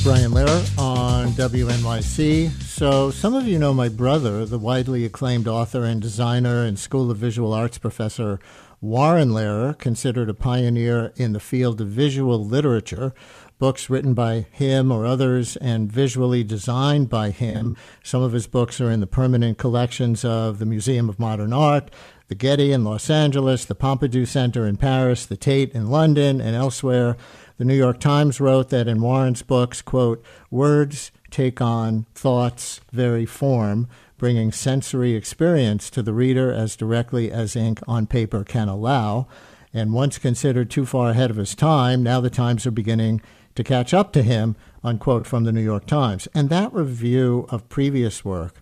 Brian Lehrer on WNYC. So some of you know my brother, the widely acclaimed author and designer and School of Visual Arts professor Warren Lehrer, considered a pioneer in the field of visual literature. Books written by him or others and visually designed by him. Some of his books are in the permanent collections of the Museum of Modern Art, the Getty in Los Angeles, the Pompidou Center in Paris, the Tate in London, and elsewhere. The New York Times wrote that in Warren's books, quote, words take on thought's very form, bringing sensory experience to the reader as directly as ink on paper can allow. And once considered too far ahead of his time, now the times are beginning to catch up to him, unquote, from the New York Times. And that review of previous work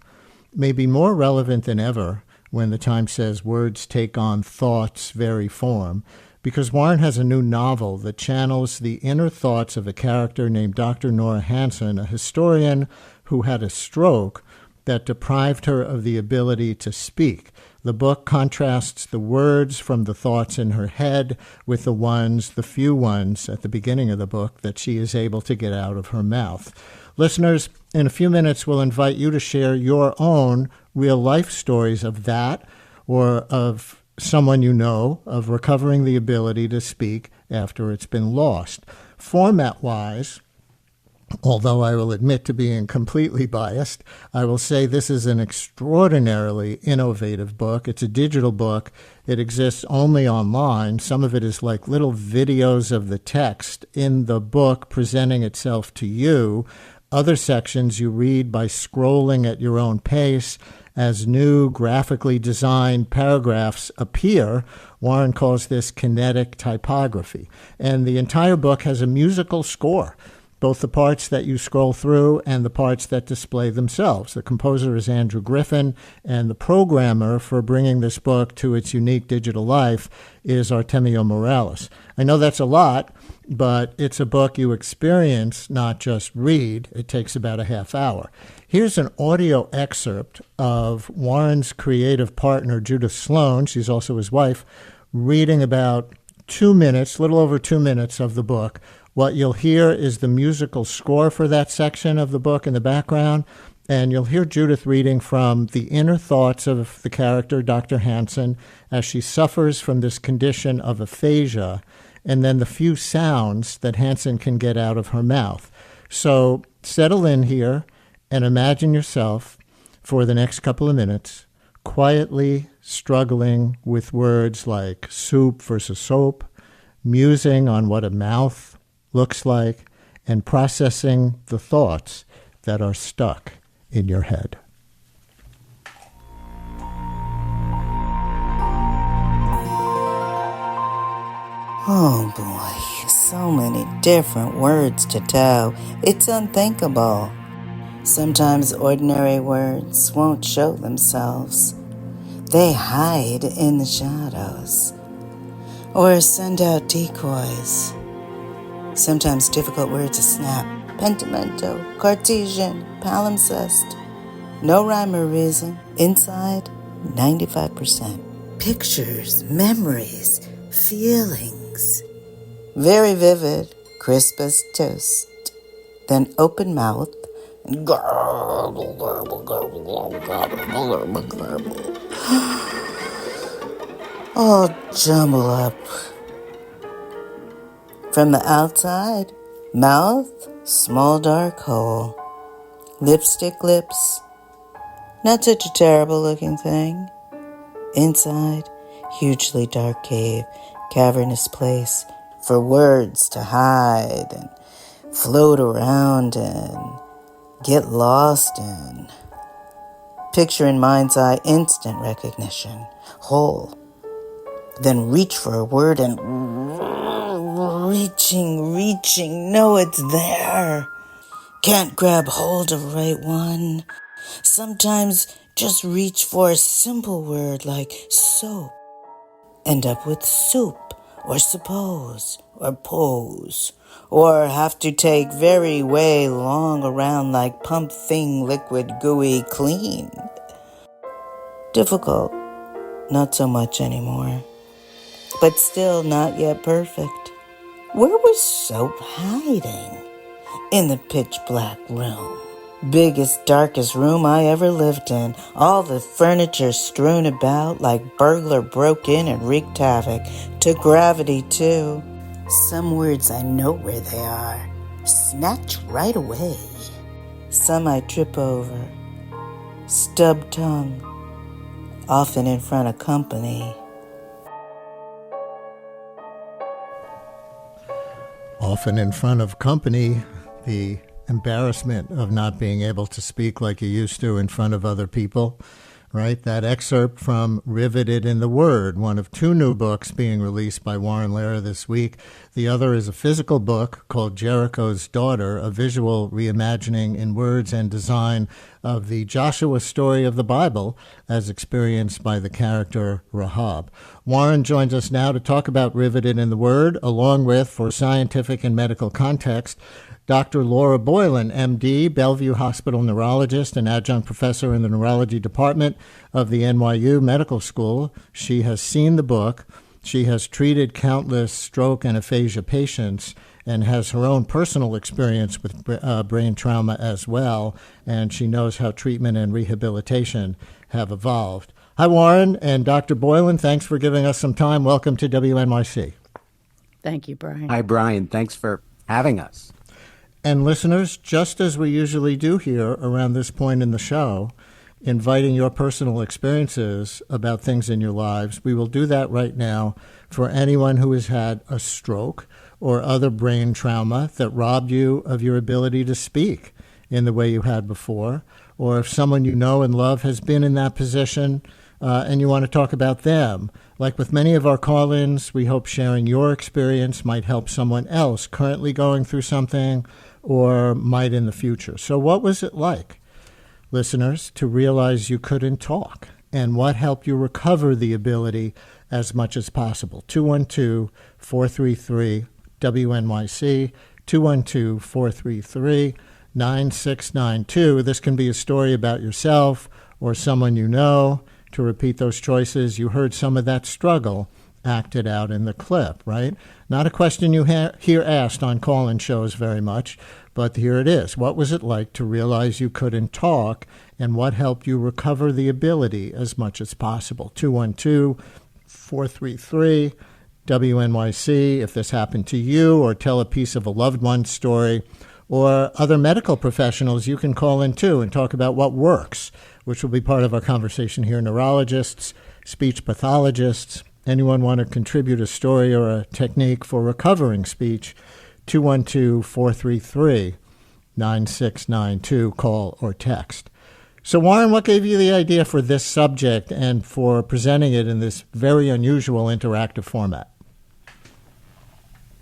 may be more relevant than ever when the Times says words take on thought's very form, because Warren has a new novel that channels the inner thoughts of a character named Dr. Nora Hansen, a historian who had a stroke that deprived her of the ability to speak. The book contrasts the words from the thoughts in her head with the few ones at the beginning of the book that she is able to get out of her mouth. Listeners, in a few minutes, we'll invite you to share your own real-life stories of that or of someone you know, of recovering the ability to speak after it's been lost. Format-wise, although I will admit to being completely biased, I will say this is an extraordinarily innovative book. It's a digital book. It exists only online. Some of it is like little videos of the text in the book presenting itself to you. Other sections you read by scrolling at your own pace. As new graphically designed paragraphs appear, Warren calls this kinetic typography. And the entire book has a musical score, both the parts that you scroll through and the parts that display themselves. The composer is Andrew Griffin, and the programmer for bringing this book to its unique digital life is Artemio Morales. I know that's a lot, but it's a book you experience, not just read. It takes about a half hour. Here's an audio excerpt of Warren's creative partner, Judith Sloan, she's also his wife, reading about 2 minutes, a little over 2 minutes of the book. What you'll hear is the musical score for that section of the book in the background, and you'll hear Judith reading from the inner thoughts of the character, Dr. Hansen, as she suffers from this condition of aphasia, and then the few sounds that Hansen can get out of her mouth. So settle in here and imagine yourself, for the next couple of minutes, quietly struggling with words like soup versus soap, musing on what a mouth looks like, and processing the thoughts that are stuck in your head. Oh boy, so many different words to tell. It's unthinkable. Sometimes ordinary words won't show themselves. They hide in the shadows or send out decoys. Sometimes difficult words are snap, pentamento, Cartesian, palimpsest. No rhyme or reason. Inside, 95%. Pictures, memories, feelings. Very vivid, crisp as toast. Then open mouth, garble, garble, garble, garble, garble, garble, garble. All jumble up. From the outside, mouth, small dark hole. Lipstick lips, not such a terrible looking thing. Inside, hugely dark cave, cavernous place for words to hide and float around and get lost in. Picture in mind's eye, instant recognition, whole. Then reach for a word and reaching, know it's there. Can't grab hold of right one. Sometimes just reach for a simple word like soap. End up with soup, or suppose, or pose, or have to take very way long around like pump thing liquid gooey clean. Difficult, not so much anymore. But still not yet perfect. Where was Soap hiding? In the pitch black room. Biggest, darkest room I ever lived in. All the furniture strewn about like burglar broke in and wreaked havoc. Took gravity, too. Some words I know where they are. Snatch right away. Some I trip over. Stub tongue. Often in front of company. Often in front of company, the embarrassment of not being able to speak like you used to in front of other people, right? That excerpt from Riveted in the Word, one of two new books being released by Warren Lehrer this week. The other is a physical book called Jericho's Daughter, a visual reimagining in words and design of the Joshua story of the Bible as experienced by the character Rahab. Warren joins us now to talk about Riveted in the Word, along with, for scientific and medical context, Dr. Laura Boylan, M.D., Bellevue Hospital neurologist and adjunct professor in the neurology department of the NYU Medical School. She has seen the book. She has treated countless stroke and aphasia patients and has her own personal experience with brain trauma as well, and she knows how treatment and rehabilitation have evolved. Hi, Warren and Dr. Boylan. Thanks for giving us some time. Welcome to WNYC. Thank you, Brian. Hi, Brian. Thanks for having us. And listeners, just as we usually do here around this point in the show, inviting your personal experiences about things in your lives, we will do that right now for anyone who has had a stroke or other brain trauma that robbed you of your ability to speak in the way you had before, or if someone you know and love has been in that position and you want to talk about them. Like with many of our call-ins, we hope sharing your experience might help someone else currently going through something or might in the future. So what was it like, listeners, to realize you couldn't talk? And what helped you recover the ability as much as possible? 212-433-WNYC, 212-433-9692. This can be a story about yourself or someone you know. To repeat those choices, you heard some of that struggle acted out in the clip, right? Not a question you hear asked on call-in shows very much, but here it is. What was it like to realize you couldn't talk, and what helped you recover the ability as much as possible? 212-433-WNYC, if this happened to you, or tell a piece of a loved one's story, or other medical professionals you can call in too and talk about what works, which will be part of our conversation here. Neurologists, speech pathologists, anyone want to contribute a story or a technique for recovering speech, 212-433-9692, call or text. So, Warren, what gave you the idea for this subject and for presenting it in this very unusual interactive format?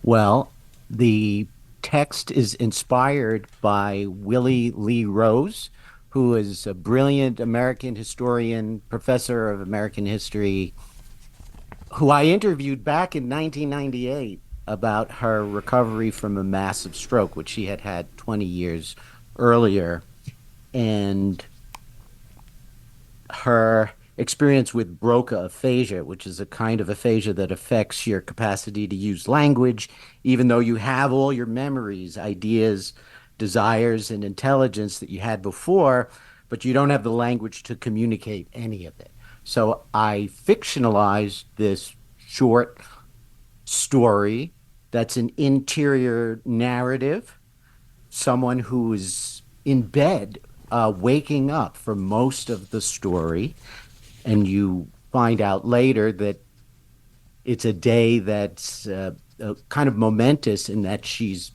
Well, the text is inspired by Willie Lee Rose, who is a brilliant American historian, professor of American history, who I interviewed back in 1998 about her recovery from a massive stroke, which she had had 20 years earlier, and her experience with Broca Aphasia, which is a kind of aphasia that affects your capacity to use language, even though you have all your memories, ideas, desires, and intelligence that you had before, but you don't have the language to communicate any of it. So I fictionalized this short story that's an interior narrative, someone who is in bed, waking up for most of the story, and you find out later that it's a day that's kind of momentous in that she's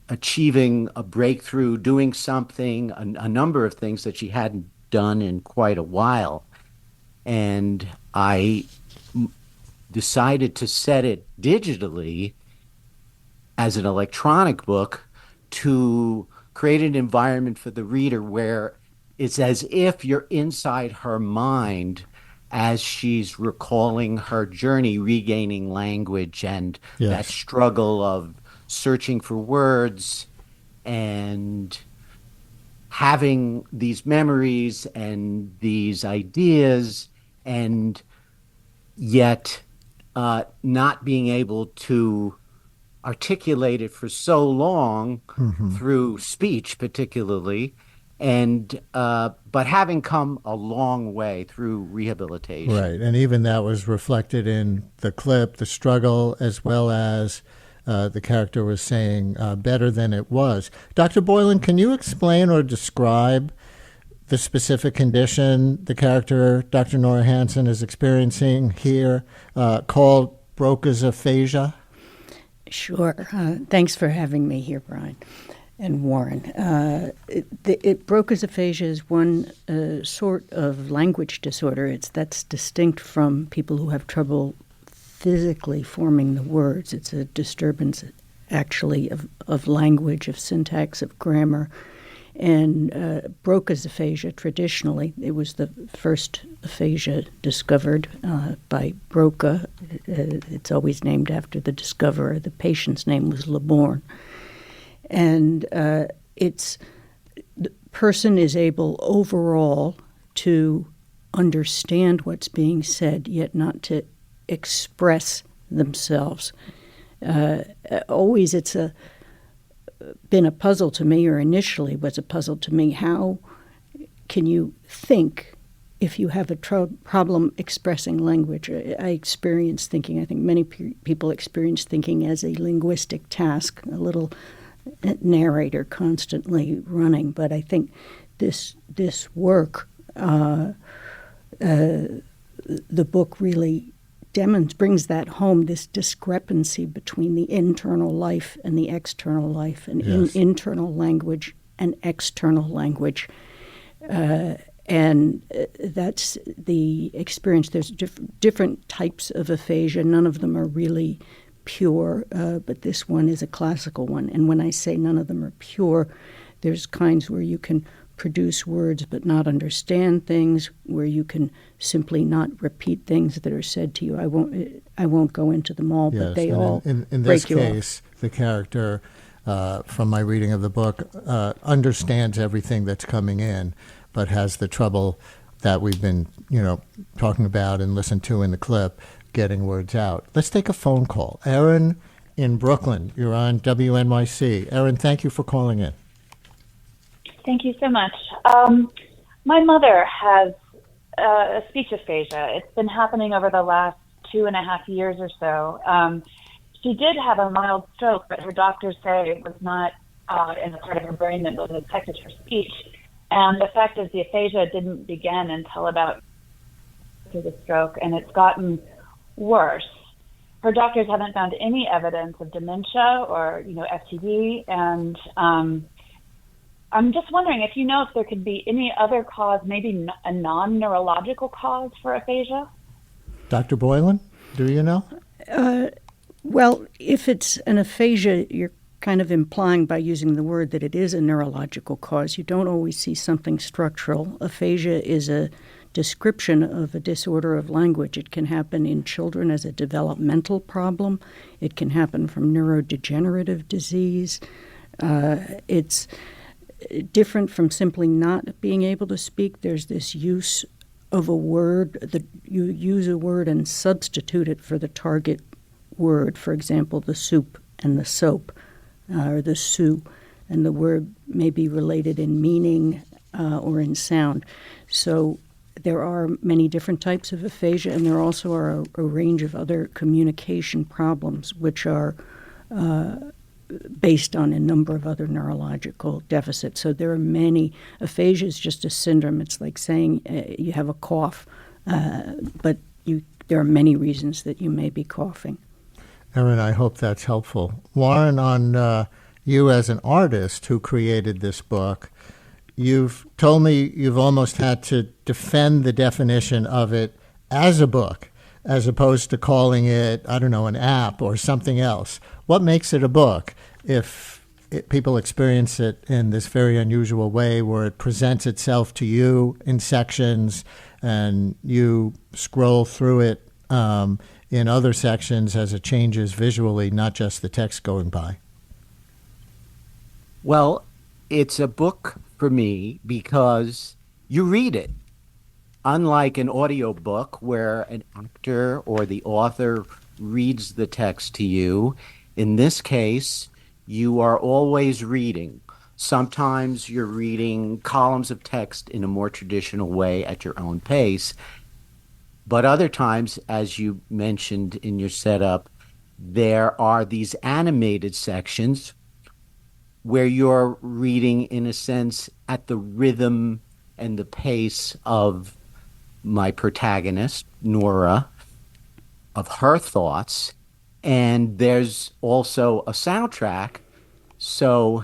achieving a breakthrough, doing something, a number of things that she hadn't done in quite a while. And I decided to set it digitally as an electronic book to create an environment for the reader where it's as if you're inside her mind as she's recalling her journey, regaining language and that struggle of searching for words and having these memories and these ideas, and yet not being able to articulate it for so long through speech, particularly, and but having come a long way through rehabilitation. Right, and even that was reflected in the clip, the struggle, as well as the character was saying better than it was. Dr. Boylan, can you explain or describe the specific condition the character, Dr. Nora Hansen, is experiencing here, called Broca's aphasia? Sure. Thanks for having me here, Brian and Warren. Broca's aphasia is one sort of language disorder. That's distinct from people who have trouble physically forming the words. It's a disturbance, actually, of language, of syntax, of grammar. And Broca's aphasia, traditionally, it was the first aphasia discovered by Broca. It's always named after the discoverer. The patient's name was Leborn. And the person is able overall to understand what's being said, yet not to express themselves. Always it's been a puzzle to me, or initially was a puzzle to me. How can you think if you have a problem expressing language? I experience thinking, I think many people experience thinking as a linguistic task, a little narrator constantly running. But I think this work, the book really brings that home, this discrepancy between the internal life and the external life, and yes. Internal language and external language. And that's the experience. There's different types of aphasia. None of them are really pure, but this one is a classical one. And when I say none of them are pure, there's kinds where you can produce words but not understand things, where you can simply not repeat things that are said to you. I won't go into them all, yes, but they all in break this you case, off. The character, from my reading of the book, understands everything that's coming in, but has the trouble that we've been, talking about and listened to in the clip, getting words out. Let's take a phone call. Erin in Brooklyn, you're on WNYC. Erin, thank you for calling in. Thank you so much. My mother has a speech aphasia. It's been happening over the last 2.5 years or so. She did have a mild stroke, but her doctors say it was not in the part of her brain that was affected her speech. And the fact is, the aphasia didn't begin until about after the stroke, and it's gotten worse. Her doctors haven't found any evidence of dementia or, FTD, and I'm just wondering if if there could be any other cause, maybe a non-neurological cause for aphasia? Dr. Boylan, do you know? Well, if it's an aphasia, you're kind of implying by using the word that it is a neurological cause. You don't always see something structural. Aphasia is a description of a disorder of language. It can happen in children as a developmental problem. It can happen from neurodegenerative disease. It's different from simply not being able to speak. There's this use of a word, that you use a word and substitute it for the target word. For example, the soup and the soap, or the sue, and the word may be related in meaning or in sound. So there are many different types of aphasia, and there also are a range of other communication problems which are based on a number of other neurological deficits. So there are many. Aphasia is just a syndrome. It's like saying you have a cough, but there are many reasons that you may be coughing. Erin, I hope that's helpful. Warren, on you as an artist who created this book, you've told me you've almost had to defend the definition of it as a book, as opposed to calling it, an app or something else. What makes it a book if people experience it in this very unusual way where it presents itself to you in sections and you scroll through it in other sections as it changes visually, not just the text going by? Well, it's a book for me because you read it. Unlike an audiobook where an actor or the author reads the text to you, in this case, you are always reading. Sometimes you're reading columns of text in a more traditional way at your own pace. But other times, as you mentioned in your setup, there are these animated sections where you're reading, in a sense, at the rhythm and the pace of my protagonist, Nora, of her thoughts. And there's also a soundtrack. So,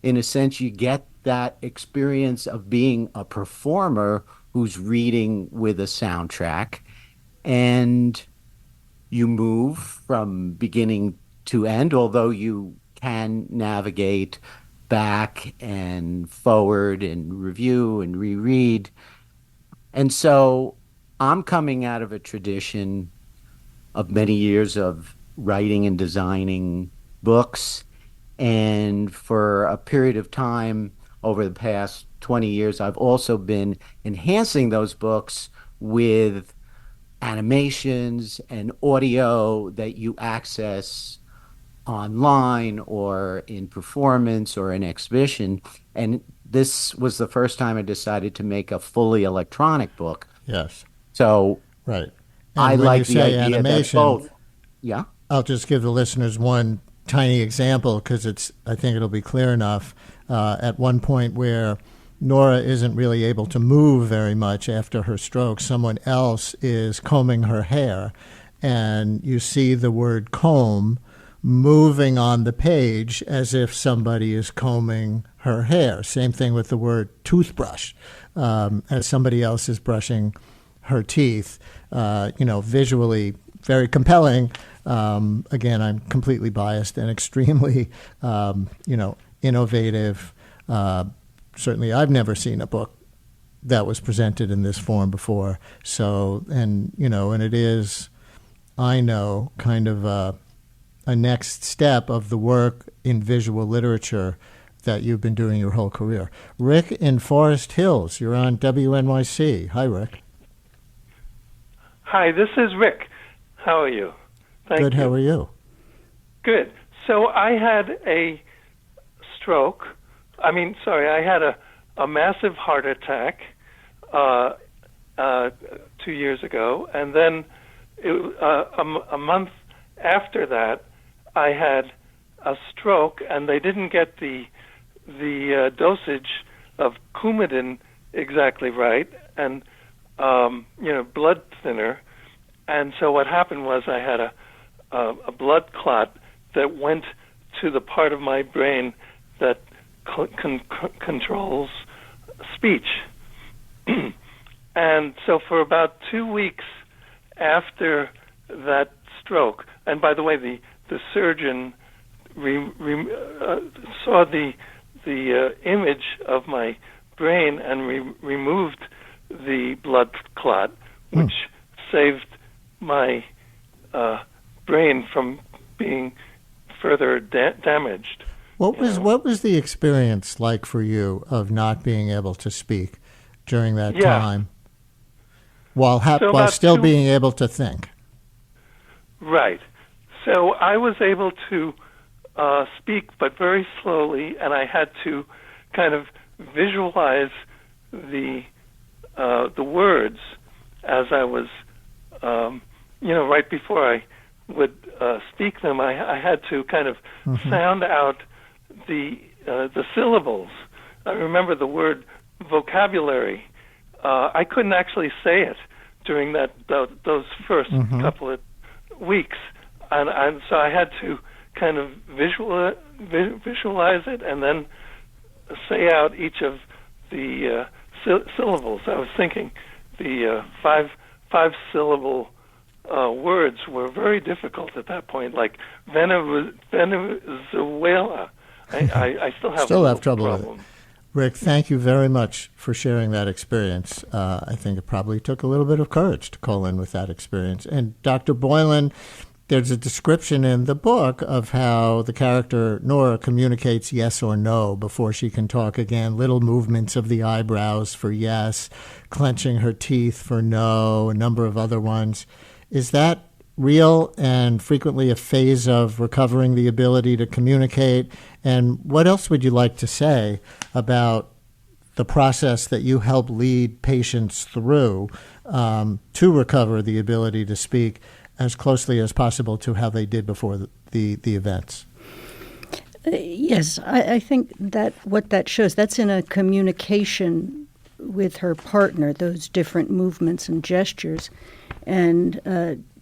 in a sense, you get that experience of being a performer who's reading with a soundtrack. And you move from beginning to end, although you can navigate back and forward and review and reread. And so I'm coming out of a tradition of many years of writing and designing books. And for a period of time over the past 20 years, I've also been enhancing those books with animations and audio that you access online or in performance or in exhibition. And this was the first time I decided to make a fully electronic book. Yes. So right. And I when like you the say idea animation, that both. Yeah. I'll just give the listeners one tiny example because I think it'll be clear enough. At one point where Nora isn't really able to move very much after her stroke, someone else is combing her hair, and you see the word comb moving on the page as if somebody is combing her hair. Same thing with the word toothbrush, as somebody else is brushing her teeth. Visually very compelling. Again, I'm completely biased and extremely, innovative. Certainly, I've never seen a book that was presented in this form before. So, and it is, I know, kind of a next step of the work in visual literature that you've been doing your whole career. Rick in Forest Hills, you're on WNYC. Hi, Rick. Hi, this is Rick. How are you? Good, how are you? Good. So I had a stroke. I had a massive heart attack 2 years ago, and then a month after that, I had a stroke, and they didn't get the dosage of Coumadin exactly right, and blood thinner. And so what happened was I had a blood clot that went to the part of my brain that controls speech. And so for about 2 weeks after that stroke, and by the way, the surgeon saw the image of my brain and removed the blood clot, which saved my brain from being further damaged. What was the experience like for you of not being able to speak during that time, while still being able to think? Right. So I was able to speak, but very slowly, and I had to kind of visualize the words as I was, right before I would speak them. I had to kind of sound out the syllables. I remember the word vocabulary. I couldn't actually say it during those first couple of weeks, and so I had to kind of visualize it and then say out each of the syllables. I was thinking the five syllable words were very difficult at that point, like Venezuela. I still have trouble problem with it. Rick, thank you very much for sharing that experience. I think it probably took a little bit of courage to call in with that experience. And Dr. Boylan, there's a description in the book of how the character Nora communicates yes or no before she can talk again. Little movements of the eyebrows for yes, clenching her teeth for no, a number of other ones. Is that real and frequently a phase of recovering the ability to communicate? And what else would you like to say about the process that you help lead patients through to recover the ability to speak as closely as possible to how they did before the events? Yes, I think that what that shows, that's in a communication with her partner, those different movements and gestures. And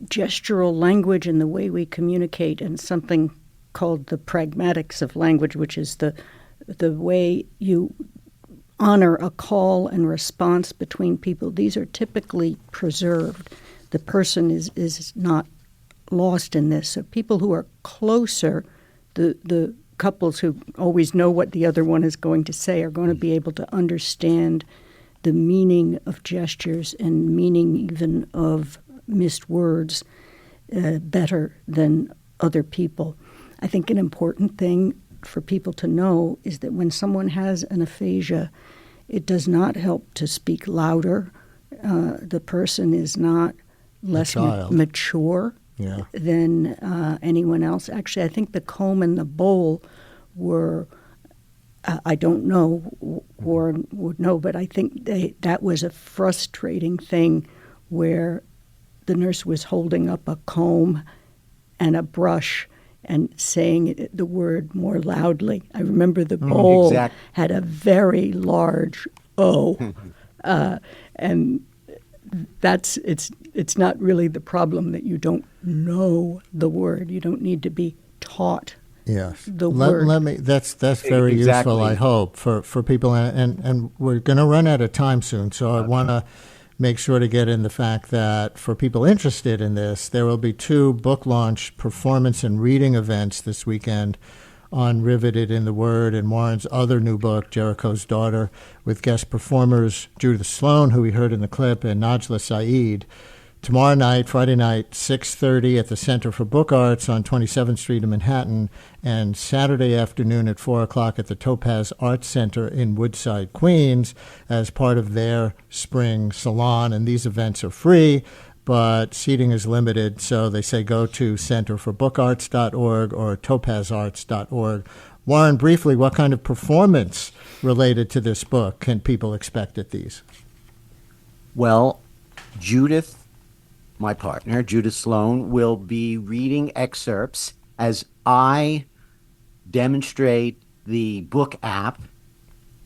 gestural language and the way we communicate, and something called the pragmatics of language, which is the way you honor a call and response between people. These are typically preserved. The person is not lost in this. So people who are closer, the couples who always know what the other one is going to say, are going to be able to understand the meaning of gestures and meaning even of missed words better than other people. I think an important thing for people to know is that when someone has an aphasia, it does not help to speak louder. The person is not less mature than anyone else. Actually, I think the comb and the bowl were, I don't know, Warren would know, but I think that was a frustrating thing where the nurse was holding up a comb and a brush and saying the word more loudly. I remember the bowl had a very large O, and it's not really the problem that you don't know the word. You don't need to be taught the word. That's very useful, I hope, for people. And we're going to run out of time soon, so I want to make sure to get in the fact that for people interested in this, there will be 2 book launch performance and reading events this weekend on Riveted in the Word and Warren's other new book, Jericho's Daughter, with guest performers Judith Sloan, who we heard in the clip, and Najla Saeed. Tomorrow night, Friday night, 6:30 at the Center for Book Arts on 27th Street in Manhattan, and Saturday afternoon at 4 o'clock at the Topaz Arts Center in Woodside, Queens, as part of their spring salon. And these events are free, but seating is limited, so they say go to centerforbookarts.org or topazarts.org. Warren, briefly, what kind of performance related to this book can people expect at these? Well, Judith, my partner, Judith Sloan, will be reading excerpts as I demonstrate the book app,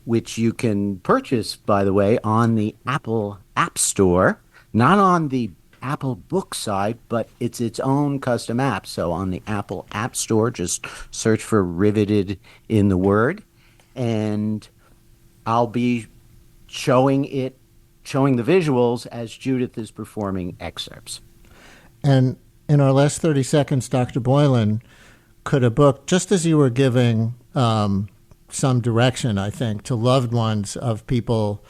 which you can purchase, by the way, on the Apple App Store, not on the Apple book side, but it's its own custom app. So on the Apple App Store, just search for Riveted in the Word, and I'll be showing the visuals as Judith is performing excerpts. And in our last 30 seconds, Dr. Boylan, could a book, just as you were giving some direction, I think, to loved ones of people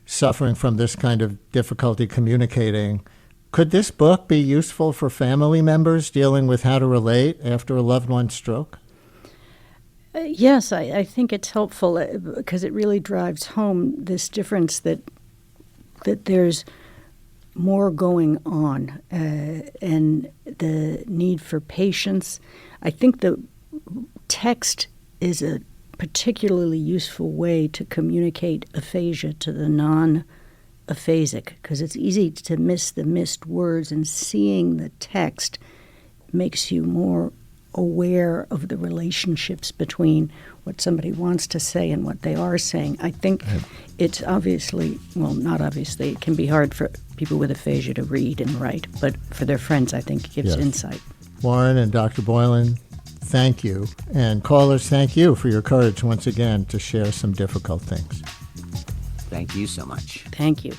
suffering from this kind of difficulty communicating, could this book be useful for family members dealing with how to relate after a loved one's stroke? Yes, I think it's helpful because it really drives home this difference that there's more going on and the need for patience. I think the text is a particularly useful way to communicate aphasia to the non-aphasic because it's easy to miss the missed words, and seeing the text makes you more aware of the relationships between what somebody wants to say and what they are saying. I think it's obviously, well, not obviously, it can be hard for people with aphasia to read and write, but for their friends, I think it gives insight. Warren and Dr. Boylan, thank you. And callers, thank you for your courage once again to share some difficult things. Thank you so much. Thank you.